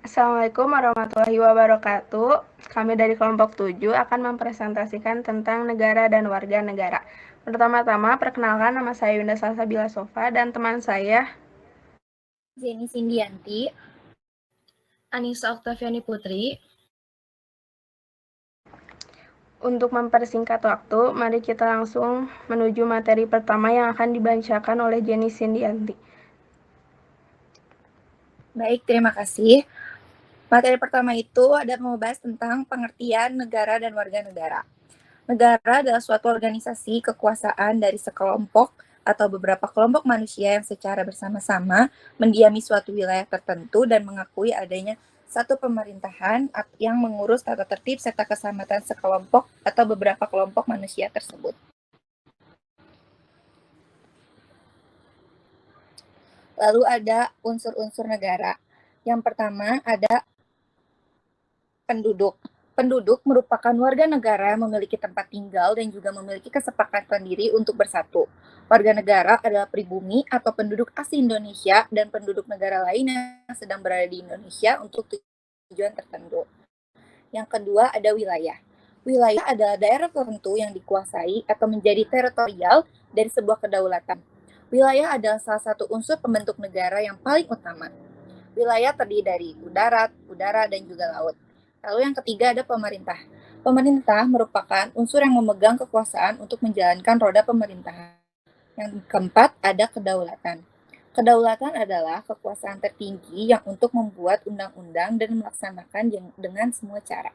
Assalamualaikum warahmatullahi wabarakatuh. Kami dari kelompok 7 akan mempresentasikan tentang negara dan warga negara. Pertama-tama, perkenalkan nama saya Yunda Salsabila Sofa dan teman saya Zeni Sindianti, Anissa Oktaviani Putri. Untuk mempersingkat waktu, mari kita langsung menuju materi pertama yang akan dibacakan oleh Jenny Sindianti. Baik, terima kasih. Materi pertama itu ada membahas tentang pengertian negara dan warga negara. Negara adalah suatu organisasi kekuasaan dari sekelompok atau beberapa kelompok manusia yang secara bersama-sama mendiami suatu wilayah tertentu dan mengakui adanya satu pemerintahan yang mengurus tata tertib serta keselamatan sekelompok atau beberapa kelompok manusia tersebut. Lalu ada unsur-unsur negara. Yang pertama ada penduduk. Penduduk merupakan warga negara yang memiliki tempat tinggal dan juga memiliki kesepakatan diri untuk bersatu. Warga negara adalah pribumi atau penduduk asli Indonesia dan penduduk negara lain yang sedang berada di Indonesia untuk tujuan tertentu. Yang kedua ada wilayah. Wilayah adalah daerah tertentu yang dikuasai atau menjadi teritorial dari sebuah kedaulatan. Wilayah adalah salah satu unsur pembentuk negara yang paling utama. Wilayah terdiri dari udara, dan juga laut. Lalu yang ketiga ada pemerintah. Pemerintah merupakan unsur yang memegang kekuasaan untuk menjalankan roda pemerintahan. Yang keempat ada kedaulatan. Kedaulatan adalah kekuasaan tertinggi yang untuk membuat undang-undang dan melaksanakan dengan semua cara.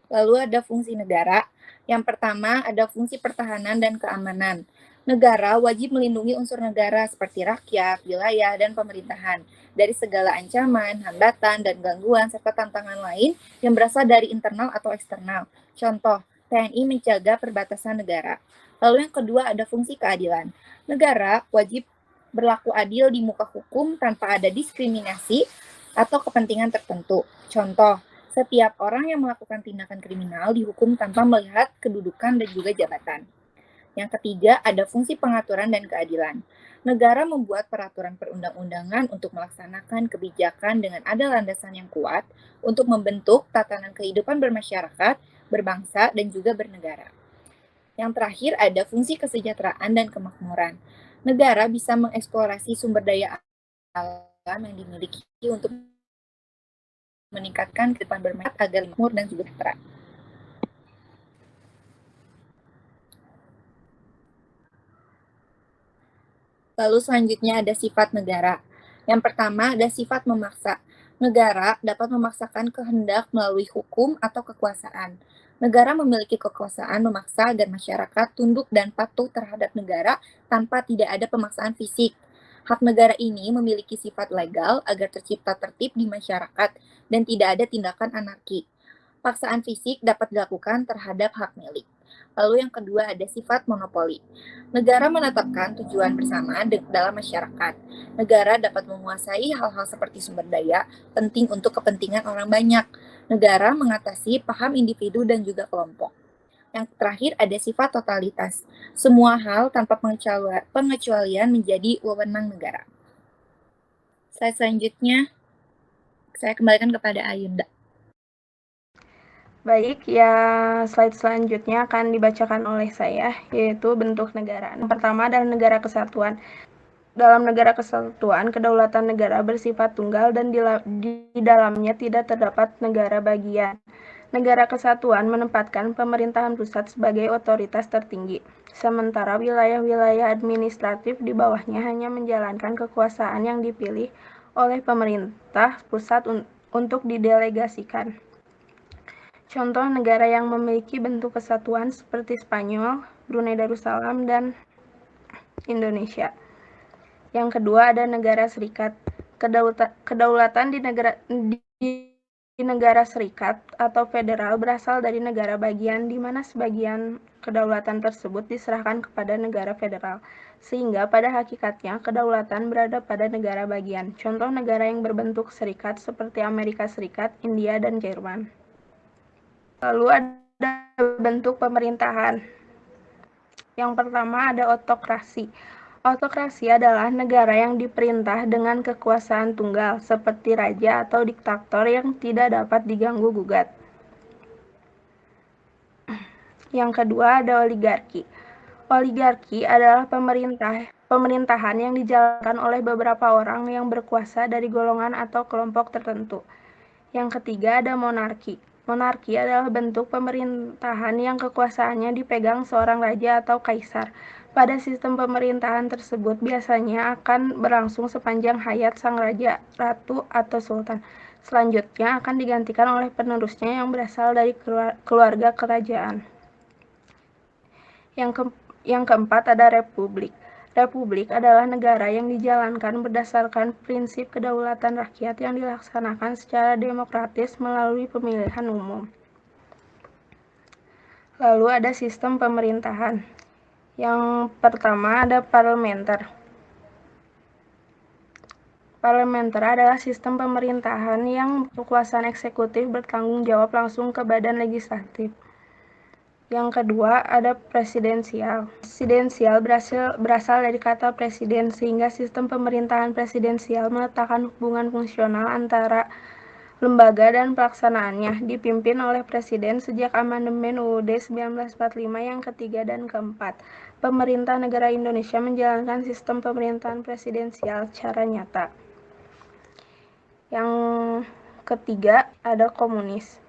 Lalu ada fungsi negara. Yang pertama ada fungsi pertahanan dan keamanan. Negara wajib melindungi unsur negara seperti rakyat, wilayah, dan pemerintahan dari segala ancaman, hambatan, dan gangguan serta tantangan lain yang berasal dari internal atau eksternal. Contoh, TNI menjaga perbatasan negara. Lalu yang kedua ada fungsi keadilan. Negara wajib berlaku adil di muka hukum tanpa ada diskriminasi atau kepentingan tertentu. Contoh, setiap orang yang melakukan tindakan kriminal dihukum tanpa melihat kedudukan dan juga jabatan. Yang ketiga, ada fungsi pengaturan dan keadilan. Negara membuat peraturan perundang-undangan untuk melaksanakan kebijakan dengan ada landasan yang kuat untuk membentuk tatanan kehidupan bermasyarakat, berbangsa, dan juga bernegara. Yang terakhir, ada fungsi kesejahteraan dan kemakmuran. Negara bisa mengeksplorasi sumber daya alam yang dimiliki untuk meningkatkan kehidupan bermasyarakat agar makmur dan juga sejahtera. Lalu selanjutnya ada sifat negara. Yang pertama ada sifat memaksa. Negara dapat memaksakan kehendak melalui hukum atau kekuasaan. Negara memiliki kekuasaan memaksa agar masyarakat tunduk dan patuh terhadap negara tanpa tidak ada pemaksaan fisik. Hak negara ini memiliki sifat legal agar tercipta tertib di masyarakat dan tidak ada tindakan anarki. Paksaan fisik dapat dilakukan terhadap hak milik. Lalu yang kedua ada sifat monopoli. Negara menetapkan tujuan bersama dalam masyarakat. Negara dapat menguasai hal-hal seperti sumber daya penting untuk kepentingan orang banyak. Negara mengatasi paham individu dan juga kelompok. Yang terakhir ada sifat totalitas. Semua hal tanpa pengecualian menjadi wewenang negara. Slide selanjutnya, saya kembalikan kepada Ayunda. Baik, ya slide selanjutnya akan dibacakan oleh saya, yaitu bentuk negara. Yang pertama adalah negara kesatuan. Dalam negara kesatuan, kedaulatan negara bersifat tunggal dan di dalamnya tidak terdapat negara bagian. Negara kesatuan menempatkan pemerintahan pusat sebagai otoritas tertinggi, sementara wilayah-wilayah administratif di bawahnya hanya menjalankan kekuasaan yang dipilih oleh pemerintah pusat untuk didelegasikan. Contoh negara yang memiliki bentuk kesatuan seperti Spanyol, Brunei Darussalam, dan Indonesia. Yang kedua ada negara serikat. Kedaulatan di negara serikat atau federal berasal dari negara bagian di mana sebagian kedaulatan tersebut diserahkan kepada negara federal. Sehingga pada hakikatnya kedaulatan berada pada negara bagian. Contoh negara yang berbentuk serikat seperti Amerika Serikat, India, dan Jerman. Lalu ada bentuk pemerintahan. Yang pertama ada otokrasi. Autokrasi adalah negara yang diperintah dengan kekuasaan tunggal, seperti raja atau diktator yang tidak dapat diganggu-gugat. Yang kedua ada oligarki. Oligarki adalah pemerintahan yang dijalankan oleh beberapa orang yang berkuasa dari golongan atau kelompok tertentu. Yang ketiga ada monarki. Monarki adalah bentuk pemerintahan yang kekuasaannya dipegang seorang raja atau kaisar. Pada sistem pemerintahan tersebut biasanya akan berlangsung sepanjang hayat sang raja, ratu, atau sultan. Selanjutnya akan digantikan oleh penerusnya yang berasal dari keluarga kerajaan. Yang keempat ada republik. Republik adalah negara yang dijalankan berdasarkan prinsip kedaulatan rakyat yang dilaksanakan secara demokratis melalui pemilihan umum. Lalu ada sistem pemerintahan. Yang pertama ada parlementer. Parlementer adalah sistem pemerintahan yang kekuasaan eksekutif bertanggung jawab langsung ke badan legislatif. Yang kedua ada presidensial. Presidensial berasal dari kata presiden, sehingga sistem pemerintahan presidensial meletakkan hubungan fungsional antara lembaga dan pelaksanaannya, dipimpin oleh presiden sejak amandemen UUD 1945 yang ketiga dan keempat. Pemerintah negara Indonesia menjalankan sistem pemerintahan presidensial secara nyata. Yang ketiga ada komunis.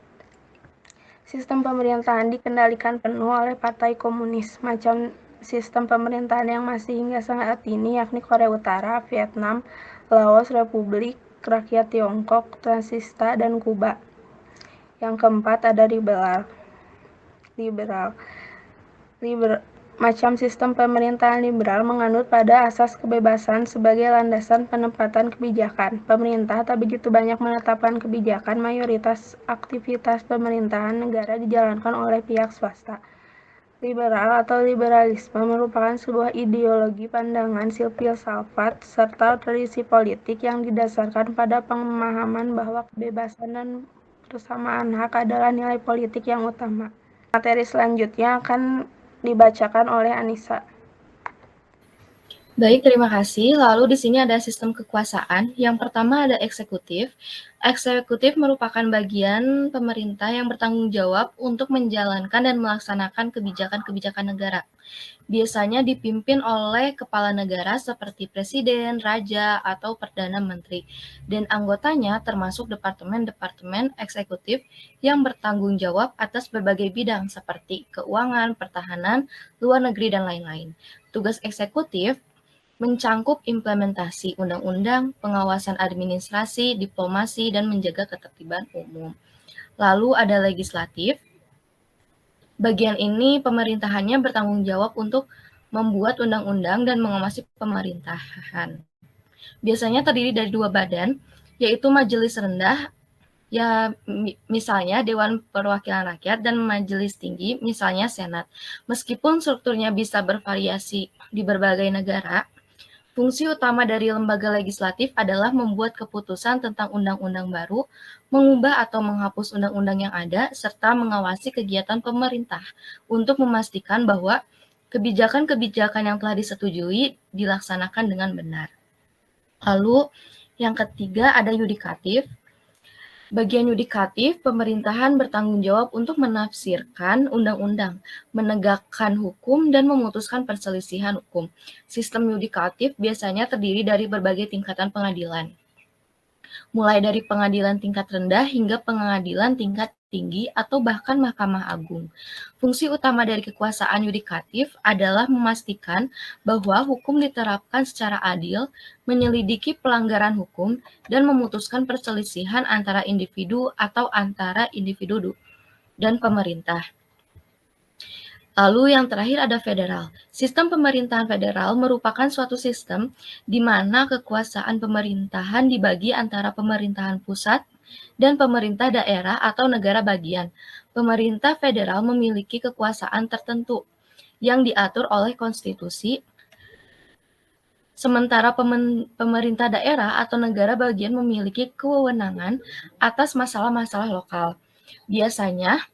Sistem pemerintahan dikendalikan penuh oleh Partai Komunis, macam sistem pemerintahan yang masih hingga saat ini, yakni Korea Utara, Vietnam, Laos, Republik Rakyat Tiongkok, Transnistria, dan Kuba. Yang keempat ada liberal. Macam sistem pemerintahan liberal menganut pada asas kebebasan sebagai landasan penempatan kebijakan. Pemerintah tak begitu banyak menetapkan kebijakan, mayoritas aktivitas pemerintahan negara dijalankan oleh pihak swasta. Liberal atau liberalisme merupakan sebuah ideologi pandangan filsafat serta tradisi politik yang didasarkan pada pemahaman bahwa kebebasan dan persamaan hak adalah nilai politik yang utama. Materi selanjutnya akan dibacakan oleh Anissa. Baik, terima kasih. Lalu di sini ada sistem kekuasaan. Yang pertama ada eksekutif. Eksekutif merupakan bagian pemerintah yang bertanggung jawab untuk menjalankan dan melaksanakan kebijakan-kebijakan negara. Biasanya dipimpin oleh kepala negara seperti presiden, raja, atau perdana menteri. Dan anggotanya termasuk departemen-departemen eksekutif yang bertanggung jawab atas berbagai bidang seperti keuangan, pertahanan, luar negeri, dan lain-lain. Tugas eksekutif mencangkup implementasi undang-undang, pengawasan administrasi, diplomasi, dan menjaga ketertiban umum. Lalu ada legislatif. Bagian ini pemerintahannya bertanggung jawab untuk membuat undang-undang dan mengawasi pemerintahan. Biasanya terdiri dari dua badan, yaitu majelis rendah, ya misalnya Dewan Perwakilan Rakyat, dan majelis tinggi, misalnya Senat. Meskipun strukturnya bisa bervariasi di berbagai negara, fungsi utama dari lembaga legislatif adalah membuat keputusan tentang undang-undang baru, mengubah atau menghapus undang-undang yang ada, serta mengawasi kegiatan pemerintah untuk memastikan bahwa kebijakan-kebijakan yang telah disetujui dilaksanakan dengan benar. Lalu, yang ketiga ada yudikatif. Bagian yudikatif, pemerintahan bertanggung jawab untuk menafsirkan undang-undang, menegakkan hukum, dan memutuskan perselisihan hukum. Sistem yudikatif biasanya terdiri dari berbagai tingkatan pengadilan, mulai dari pengadilan tingkat rendah hingga pengadilan tingkat tinggi atau bahkan Mahkamah Agung. Fungsi utama dari kekuasaan yudikatif adalah memastikan bahwa hukum diterapkan secara adil, menyelidiki pelanggaran hukum, dan memutuskan perselisihan antara individu atau antara individu dan pemerintah. Lalu yang terakhir ada federal. Sistem pemerintahan federal merupakan suatu sistem di mana kekuasaan pemerintahan dibagi antara pemerintahan pusat dan pemerintah daerah atau negara bagian. Pemerintah federal memiliki kekuasaan tertentu yang diatur oleh konstitusi, sementara pemerintah daerah atau negara bagian memiliki kewenangan atas masalah-masalah lokal. Biasanya,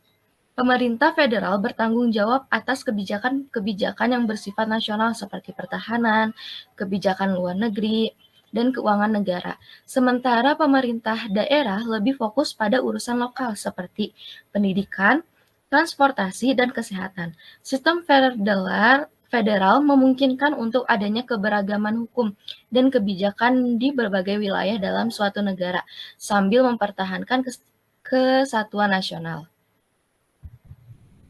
Pemerintah federal bertanggung jawab atas kebijakan-kebijakan yang bersifat nasional seperti pertahanan, kebijakan luar negeri, dan keuangan negara. Sementara pemerintah daerah lebih fokus pada urusan lokal seperti pendidikan, transportasi, dan kesehatan. Sistem federal memungkinkan untuk adanya keberagaman hukum dan kebijakan di berbagai wilayah dalam suatu negara, sambil mempertahankan kesatuan nasional.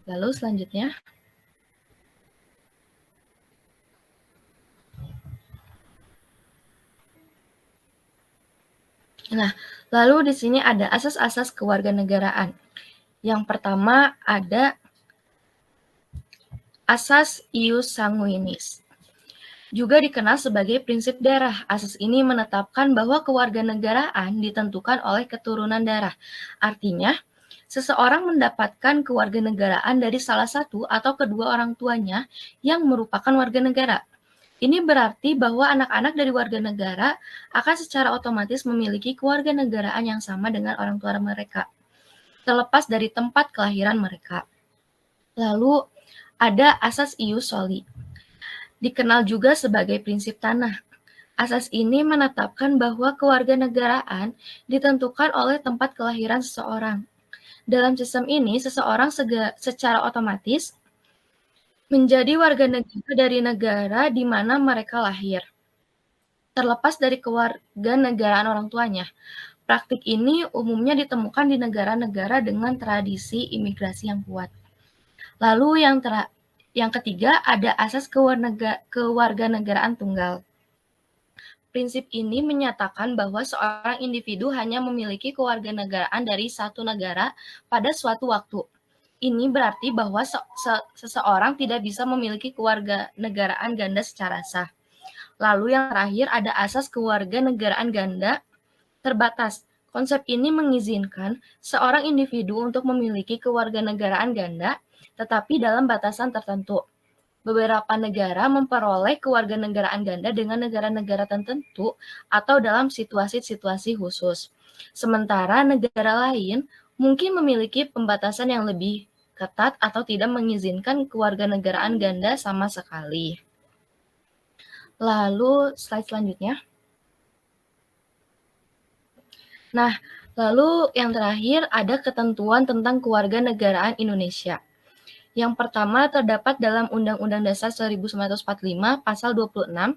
Lalu selanjutnya, lalu di sini ada asas-asas kewarganegaraan. Yang pertama ada asas ius sanguinis. Juga dikenal sebagai prinsip darah. Asas ini menetapkan bahwa kewarganegaraan ditentukan oleh keturunan darah. Artinya, seseorang mendapatkan kewarganegaraan dari salah satu atau kedua orang tuanya yang merupakan warga negara. Ini berarti bahwa anak-anak dari warga negara akan secara otomatis memiliki kewarganegaraan yang sama dengan orang tua mereka, terlepas dari tempat kelahiran mereka. Lalu ada asas ius soli, dikenal juga sebagai prinsip tanah. Asas ini menetapkan bahwa kewarganegaraan ditentukan oleh tempat kelahiran seseorang. Dalam sistem ini, seseorang secara otomatis menjadi warga negara dari negara di mana mereka lahir, terlepas dari kewarganegaraan orang tuanya. Praktik ini umumnya ditemukan di negara-negara dengan tradisi imigrasi yang kuat. Lalu yang ketiga ada asas kewarganegaraan tunggal. Prinsip ini menyatakan bahwa seorang individu hanya memiliki kewarganegaraan dari satu negara pada suatu waktu. Ini berarti bahwa seseorang tidak bisa memiliki kewarganegaraan ganda secara sah. Lalu yang terakhir ada asas kewarganegaraan ganda terbatas. Konsep ini mengizinkan seorang individu untuk memiliki kewarganegaraan ganda, tetapi dalam batasan tertentu. Beberapa negara memperoleh kewarganegaraan ganda dengan negara-negara tertentu atau dalam situasi-situasi khusus. Sementara negara lain mungkin memiliki pembatasan yang lebih ketat atau tidak mengizinkan kewarganegaraan ganda sama sekali. Lalu slide selanjutnya. Nah, lalu yang terakhir ada ketentuan tentang kewarganegaraan Indonesia. Yang pertama terdapat dalam Undang-Undang Dasar 1945 Pasal 26,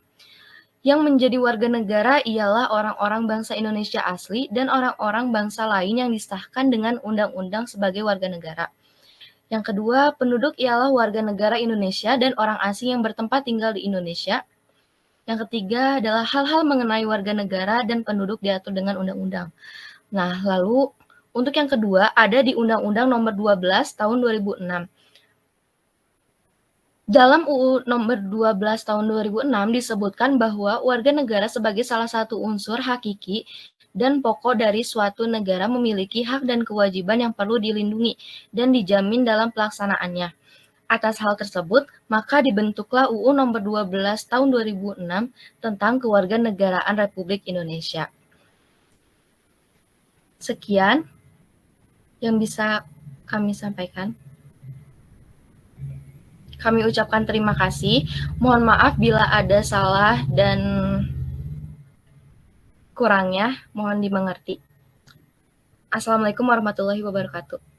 yang menjadi warga negara ialah orang-orang bangsa Indonesia asli dan orang-orang bangsa lain yang disahkan dengan undang-undang sebagai warga negara. Yang kedua, penduduk ialah warga negara Indonesia dan orang asing yang bertempat tinggal di Indonesia. Yang ketiga adalah hal-hal mengenai warga negara dan penduduk diatur dengan undang-undang. Nah, lalu untuk yang kedua ada di Undang-Undang Nomor 12 Tahun 2006. Dalam UU Nomor 12 Tahun 2006 disebutkan bahwa warga negara sebagai salah satu unsur hakiki dan pokok dari suatu negara memiliki hak dan kewajiban yang perlu dilindungi dan dijamin dalam pelaksanaannya. Atas hal tersebut, maka dibentuklah UU Nomor 12 Tahun 2006 tentang Kewarganegaraan Republik Indonesia. Sekian yang bisa kami sampaikan. Kami ucapkan terima kasih. Mohon maaf bila ada salah dan kurangnya, mohon dimengerti. Assalamualaikum warahmatullahi wabarakatuh.